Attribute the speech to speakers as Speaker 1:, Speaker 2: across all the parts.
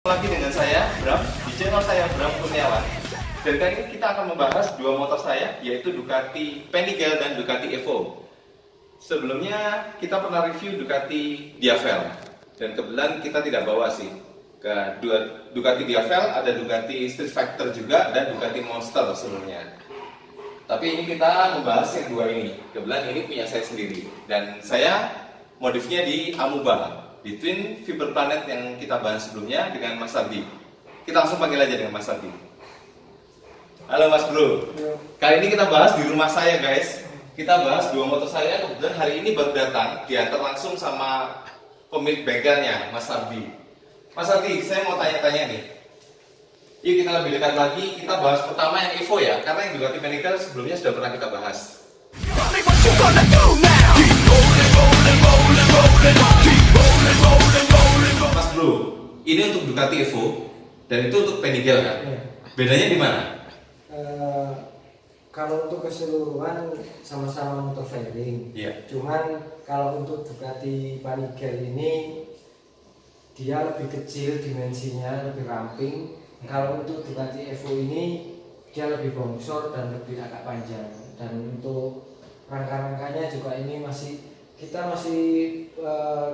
Speaker 1: Lagi dengan saya Bram di channel saya Bram Kurniawan, dan kali ini kita akan membahas dua motor saya, yaitu Ducati Panigale dan Ducati Evo. Sebelumnya kita pernah review Ducati Diavel, dan kebetulan kita tidak bawa sih ke Ducati Diavel, ada Ducati Street Fighter juga dan Ducati Monster sebelumnya. Tapi ini kita membahas yang dua ini. Kebetulan ini punya saya sendiri, dan saya modifnya di Amuba, di Twin Fiber Planet yang kita bahas sebelumnya dengan Mas Ardi. Kita langsung panggil aja dengan Mas Ardi. Halo Mas Bro. Kali ini kita bahas di rumah saya guys. Kita bahas dua motor saya, kebetulan hari ini baru datang, diantar langsung sama pemilik bengkelnya, Mas Ardi. Mas Ardi, saya mau tanya-tanya nih. Yuk kita lebih dekat lagi, kita bahas pertama yang Evo ya, karena yang Ducati Panigale sebelumnya sudah pernah kita bahas. Mas Bro, ini untuk Ducati Evo dan itu untuk Panigale kan?
Speaker 2: Ya.
Speaker 1: Bedanya di mana?
Speaker 2: Kalau untuk keseluruhan sama-sama motor fairing.
Speaker 1: Iya.
Speaker 2: Cuman kalau untuk Ducati Panigale ini dia lebih kecil dimensinya, lebih ramping. Kalau untuk Ducati Evo ini dia lebih bongsor dan lebih agak panjang. Dan untuk rangka-rangkanya juga ini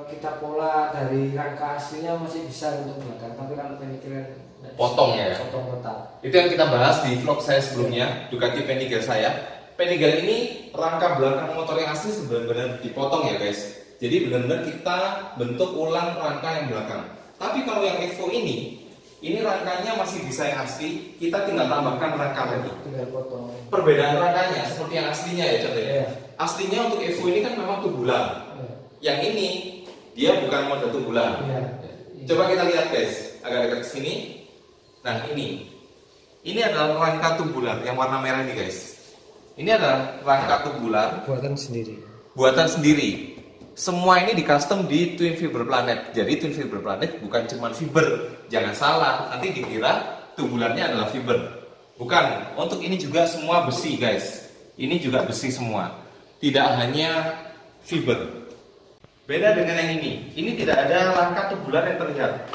Speaker 2: kita pola dari rangka aslinya masih bisa untuk belakang, tapi kalau Panigale
Speaker 1: Potong ya?
Speaker 2: Potong kotak.
Speaker 1: Itu yang kita bahas di vlog saya sebelumnya, Ducati Panigale saya. Panigale ini rangka belakang motor yang asli benar-benar dipotong ya guys. Jadi benar-benar kita bentuk ulang rangka yang belakang. Tapi kalau yang Evo ini rangkanya masih bisa yang asli, kita tinggal tambahkan rangka lagi.
Speaker 2: Tinggal potong.
Speaker 1: Perbedaan rangkanya seperti yang aslinya ya contohnya.
Speaker 2: Iya.
Speaker 1: Aslinya untuk Evo ini kan memang tubular.
Speaker 2: Iya.
Speaker 1: Yang ini dia bukan model tubular.
Speaker 2: Iya.
Speaker 1: Coba kita lihat guys, agak dekat ke sini. Nah ini adalah rangka tubular yang warna merah ini guys. Ini adalah rangka tubular
Speaker 2: Buatan sendiri.
Speaker 1: buatan sendiri. Semua ini di custom di Twin Fiber Planet. Jadi Twin Fiber Planet bukan cuma fiber, jangan salah. Nanti dikira tubularnya adalah fiber. Bukan. Untuk ini juga semua besi guys. Ini juga besi semua. Tidak hanya fiber. Beda dengan yang ini. Ini tidak ada rangka tubular yang terlihat.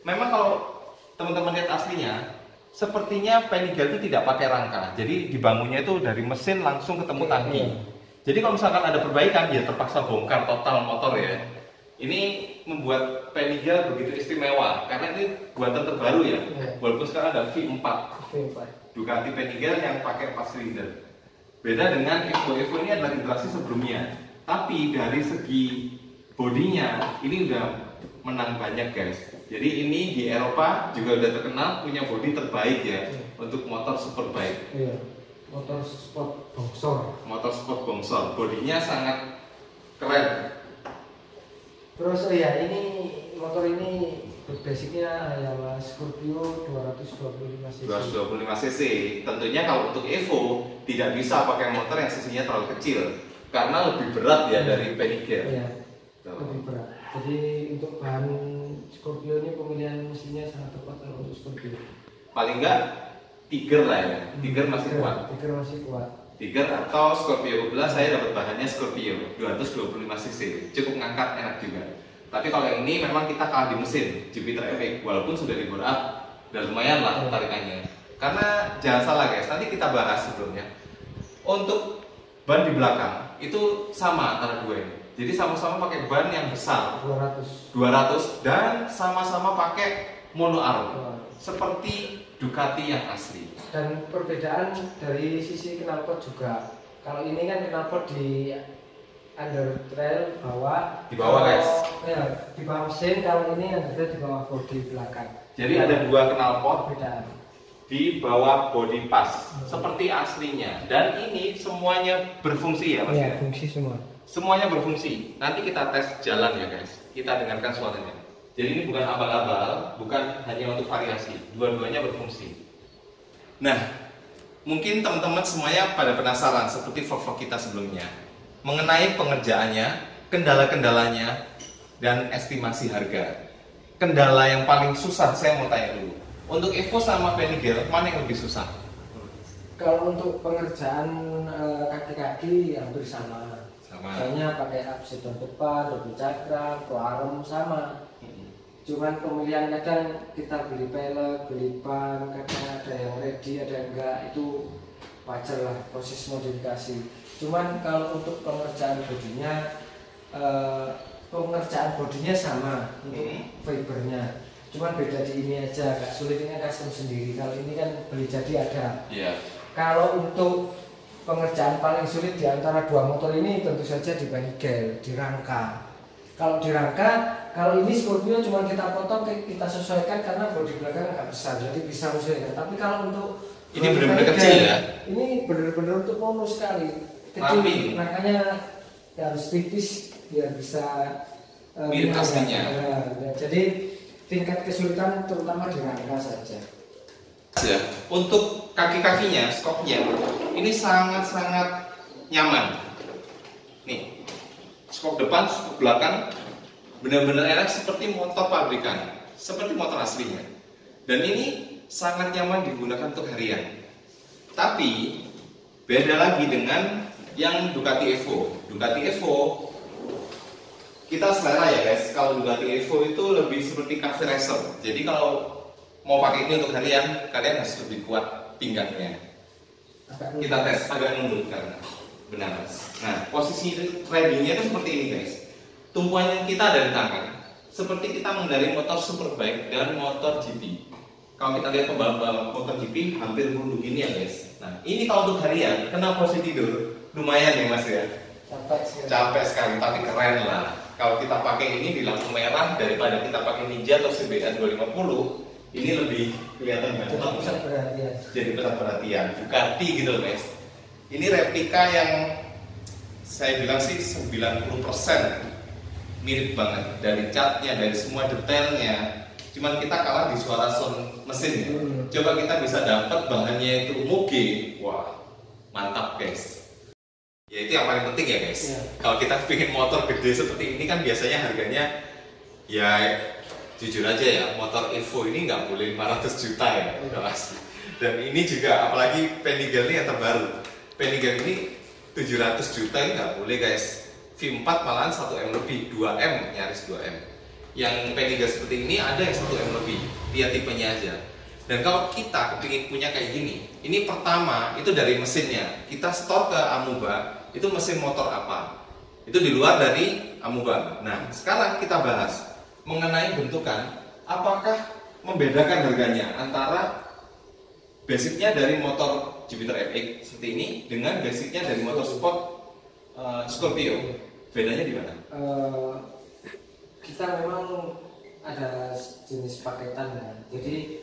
Speaker 1: Memang kalau teman-teman lihat aslinya, sepertinya Panigale itu tidak pakai rangka. Jadi dibangunnya itu dari mesin langsung ketemu tangki. Jadi kalau misalkan ada perbaikan, ya terpaksa bongkar total motor ya. Ini membuat Panigale begitu istimewa karena ini buatan terbaru ya. Walaupun sekarang ada V4. Ducati Panigale yang pakai 4 silinder. Beda dengan Evo ini adalah generasi sebelumnya. Tapi dari segi bodinya ini udah menang banyak guys. Jadi ini di Eropa juga udah terkenal punya bodi terbaik ya untuk motor superbike.
Speaker 2: Iya. Motor sport bongsor.
Speaker 1: Motor sport bongsor, bodinya sangat keren.
Speaker 2: Terus ini motor ini basicnya adalah Scorpio 225 cc.
Speaker 1: 225 cc. Tentunya kalau untuk Evo tidak bisa pakai motor yang cc-nya terlalu kecil karena lebih berat ya dari Panigale.
Speaker 2: Iya. Lebih berat. Jadi untuk bahan Scorpio ini pemilihan mesinnya sangat tepat kalau untuk Scorpio.
Speaker 1: Paling enggak Tiger lah ya. Tiger masih kuat.
Speaker 2: Tiger masih kuat.
Speaker 1: Tiger atau Scorpio 12 saya dapat bahannya Scorpio 225 cc. Cukup ngangkat, enak juga. Tapi kalau yang ini memang kita kalah di mesin Jupiter FX walaupun sudah di bore up dan lumayan lah tarikannya. Karena jangan salah guys, nanti kita bahas sebelumnya. Untuk ban di belakang itu sama antara dua ini. Jadi sama-sama pakai ban yang besar 200 dan sama-sama pakai mono arm seperti Ducati yang asli.
Speaker 2: Dan perbedaan dari sisi knalpot juga. Kalau ini kan knalpot di undertrail bawah.
Speaker 1: Di bawah guys.
Speaker 2: Ya, di bawah mesin. Kalau ini undertrail di bawah bodi belakang.
Speaker 1: Jadi ada dua knalpot
Speaker 2: perbedaan
Speaker 1: di bawah body pas seperti aslinya. Dan ini semuanya berfungsi ya mas ya?
Speaker 2: Fungsi semua.
Speaker 1: Semuanya berfungsi. Nanti kita tes jalan ya guys. Kita dengarkan suaranya. Jadi ini bukan abal-abal, bukan hanya untuk variasi. Dua-duanya berfungsi. Nah, mungkin teman-teman semuanya pada penasaran seperti vlog-vlog kita sebelumnya mengenai pengerjaannya, kendala-kendalanya, dan estimasi harga. Kendala yang paling susah saya mau tanya dulu. Untuk Evo sama Panigale, mana yang lebih susah?
Speaker 2: Kalau untuk pengerjaan kaki-kaki hampir sama.
Speaker 1: Sama.
Speaker 2: Misalnya pakai abseton depan, double cakram, pro arm sama. Cuman pemilihan kadang kita beli pelek, beli ban, kadang ada yang ready, ada yang enggak, itu wajar lah proses modifikasi. Cuman kalau untuk pengerjaan bodinya sama untuk fibernya. Cuman beda di ini aja, agak sulit, ini custom sendiri. Kalau ini kan beli jadi ada. Kalau untuk pengerjaan paling sulit di antara dua motor ini tentu saja di panigel, di rangka. Kalau di rangka, kalau ini Scorpio cuma kita potong, kita sesuaikan karena bodi belakang agak besar, jadi bisa menyesuaikan. Tapi kalau untuk
Speaker 1: ini benar-benar kecil ya?
Speaker 2: Ini benar-benar untuk mono sekali, kecil. Makanya harus tipis biar bisa
Speaker 1: mirip aslinya.
Speaker 2: Jadi tingkat kesulitan terutama di rangka saja.
Speaker 1: Ya, untuk kaki-kakinya, skopnya ini sangat-sangat nyaman. Nih, skop depan, skop belakang benar-benar enak seperti motor pabrikan, seperti motor aslinya. Dan ini sangat nyaman digunakan untuk harian. Tapi beda lagi dengan yang Ducati Evo. Ducati Evo kita selera ya guys. Kalau Ducati Evo itu lebih seperti cafe racer. Jadi kalau mau pakai ini untuk harian, kalian harus lebih kuat pinggangnya. Kita tes agak nunduk karena benar. Nah, posisi ridingnya itu seperti ini guys. Tumpuannya kita ada di tangan, seperti kita mengendarai motor superbike dan motor GP. Kalau kita lihat pembalap motor GP hampir nunduk gini ya guys. Nah, ini kalau untuk harian, kena posisi tidur lumayan ya mas ya. Capek sekali, tapi keren lah. Kalau kita pakai ini di lampu merah daripada kita pakai Ninja atau CBR 250, ini lebih kelihatan banget. Jadi pusat perhatian. Ducati gitu loh guys. Ini replika yang saya bilang sih 90% mirip banget dari catnya, dari semua detailnya. Cuman kita kalah di suara sound mesinnya. Coba kita bisa dapat bahannya itu Muge, wah mantap guys. Ya itu yang paling penting ya guys. Kalau kita bikin motor gede seperti ini kan biasanya harganya ya jujur aja ya, motor Evo ini nggak boleh 500 juta ya mas. Dan ini juga apalagi Panigale ini yang terbaru. Panigale ini 700 juta ini nggak boleh guys. V4 malahan 1M lebih, 2M, nyaris 2M. Yang Panigale seperti ini ada yang 1M lebih, lihat tipenya aja. Dan kalau kita ingin punya kayak gini, ini pertama itu dari mesinnya. Kita store ke Amuba, itu mesin motor apa? Itu di luar dari Amuba. Nah, sekarang kita bahas mengenai bentukan, apakah membedakan harganya antara basicnya dari motor Jupiter FX seperti ini dengan basicnya dari motor sport Scorpio. Bedanya di mana?
Speaker 2: Kita memang ada jenis paketan ya. Jadi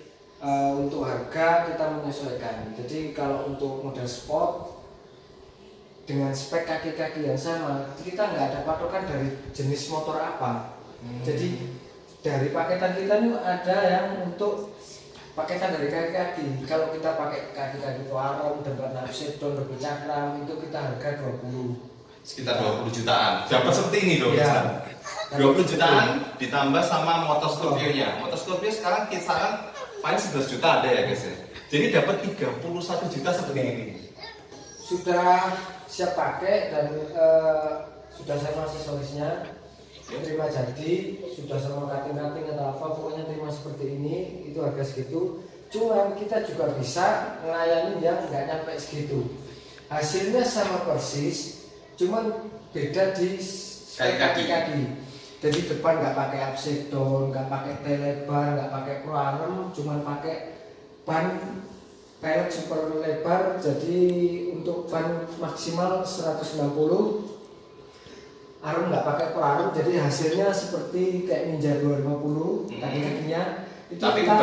Speaker 2: untuk harga kita menyesuaikan. Jadi kalau untuk model sport dengan spek kaki-kaki yang sama, kita nggak ada patokan dari jenis motor apa. Jadi dari paketan kita itu ada yang untuk paketan dari kaki-kaki. Kalau kita pakai kaki-kaki Tuarom, debat Napsidon, debat Cakram, itu kita harga 20.
Speaker 1: Sekitar 20 jutaan. Dapat seperti ini dong. Ya. 20 jutaan ditambah sama motor Scorpio-nya. Motor Scorpio sekarang kisaran paling 11 juta ada ya guys ya. Jadi dapat 31 juta seperti ini.
Speaker 2: Sudah siap pakai dan sudah sama aksesorisnya. Terima jadi, sudah sama cutting-cutting atau apa, pokoknya terima seperti ini, itu harga segitu. Cuman kita juga bisa melayani yang nggak nyampe segitu. Hasilnya sama persis, cuman beda di kaki-kaki. Jadi depan nggak pakai upside-down, nggak pakai telebar, nggak pakai proarm, cuman pakai ban pelek super lebar. Jadi untuk ban maksimal 190. Arm nggak pakai pelarut, jadi hasilnya seperti kayak Ninja 250 kaki-kakinya.
Speaker 1: Tapi kita,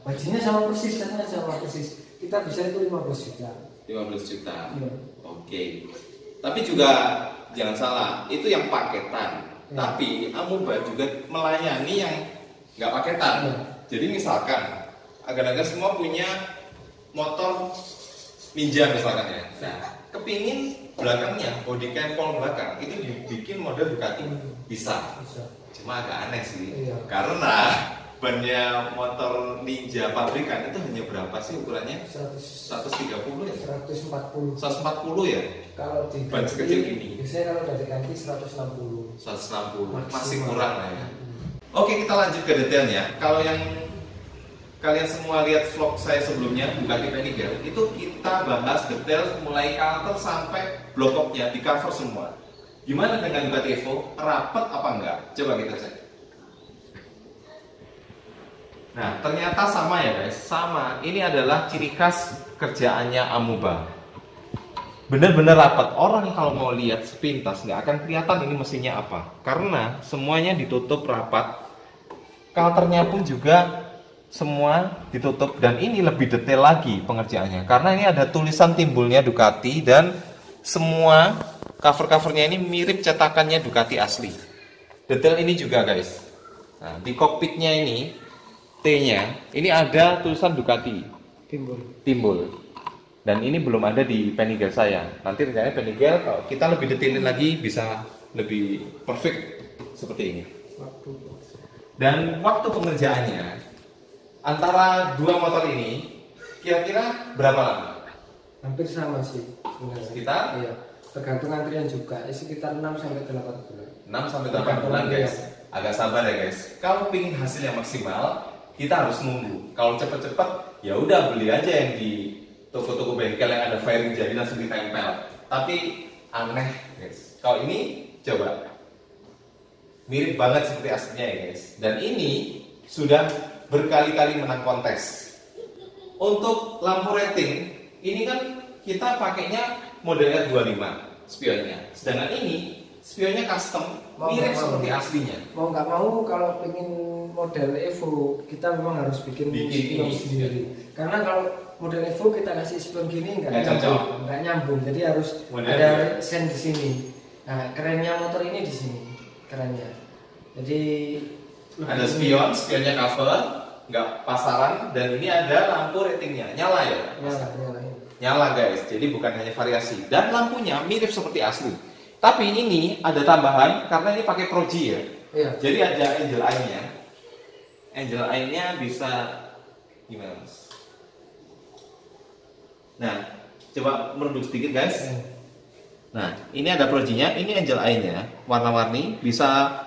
Speaker 1: bajunya
Speaker 2: sama persis, sama persis. Kita bisa itu 15 juta.
Speaker 1: 15 juta. Ya. Oke. Tapi juga jangan salah, itu yang paketan. Ya. Tapi Amuba juga melayani yang nggak paketan. Ya. Jadi misalkan agar-agar semua punya motor Ninja misalkan ya. Nah, kepingin belakangnya body campol belakang itu dibikin model Ducati bisa. Cuma agak aneh sih. Karena bannya motor Ninja pabrikan itu hanya berapa sih ukurannya? 130 ya? 140 ya?
Speaker 2: Kalau di
Speaker 1: ban sekecil ini
Speaker 2: biasanya kalau udah diganti 160
Speaker 1: masih kurang lah ya. Oke, kita lanjut ke detailnya. Kalau yang kalian semua lihat vlog saya sebelumnya Bugatti Panigale, itu kita bahas detail mulai counter sampai blokopnya, di cover semua. Gimana dengan Bugatti Evo? Rapet apa enggak? Coba kita cek. Nah, ternyata sama ya guys, sama. Ini adalah ciri khas kerjaannya Amoeba. Bener-bener rapat. Orang kalau mau lihat sepintas nggak akan kelihatan ini mesinnya apa, karena semuanya ditutup rapat. Counternya pun juga semua ditutup, dan ini lebih detail lagi pengerjaannya karena ini ada tulisan timbulnya Ducati dan semua cover-covernya ini mirip cetakannya Ducati asli. Detail ini juga guys. Nah, di kokpitnya ini T-nya ini ada tulisan Ducati timbul. Dan ini belum ada di Panigale saya. Nanti rencananya Panigale kalau kita lebih detailin lagi bisa lebih perfect seperti ini. Dan waktu pengerjaannya antara dua motor ini kira-kira berapa lama?
Speaker 2: Hampir sama sih sebenarnya.
Speaker 1: Sekitar?
Speaker 2: Iya. Tergantung antrian juga. Sekitar 6 sampai 8 bulan.
Speaker 1: 6 sampai 8 bulan guys. Agak sabar ya guys. Kalau ingin hasil yang maksimal, kita harus nunggu. Kalau cepet-cepet, ya udah beli aja yang di toko-toko bengkel yang ada fairing jadi langsung ditempel. Tapi aneh guys. Kalau ini coba mirip banget seperti aslinya ya guys. Dan ini sudah berkali-kali menang kontes. Untuk lampu rating ini kan kita pakainya modelnya 25 spionnya. Sedangkan ini spionnya custom, mirip seperti aslinya.
Speaker 2: Mau nggak mau kalau pengen model Evo kita memang harus bikin spion sendiri. Karena kalau model Evo kita kasih spion gini nggak nyambung, jadi harus ada sen di sini. Nah, kerennya motor ini di sini, kerennya. Jadi
Speaker 1: ada spionnya cover, nggak pasaran, dan ini ada lampu ratingnya, nyala ya? Nyala guys, jadi bukan hanya variasi. Dan lampunya mirip seperti asli. Tapi ini ada tambahan karena ini pakai Pro G ya.
Speaker 2: Iya.
Speaker 1: Jadi ada angel eye-nya. Angel eye-nya bisa gimana mas? Nah, coba meredup sedikit guys. Nah, ini ada Pro G-nya, ini angel eye-nya, warna-warni, bisa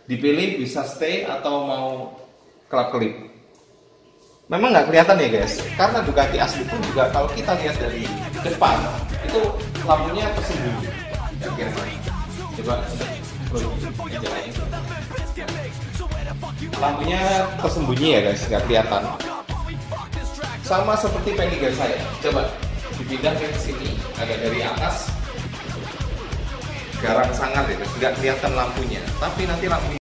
Speaker 1: dipilih, bisa stay atau mau kelap-kelip. Memang nggak kelihatan ya guys, karena Ducati asli pun juga kalau kita lihat dari depan itu lampunya tersembunyi. Coba lampunya tersembunyi ya guys, nggak kelihatan. Sama seperti Panigale saya. Coba dipindah ke sini, agak dari atas, garang sangat ya guys, nggak kelihatan lampunya. Tapi nanti lampunya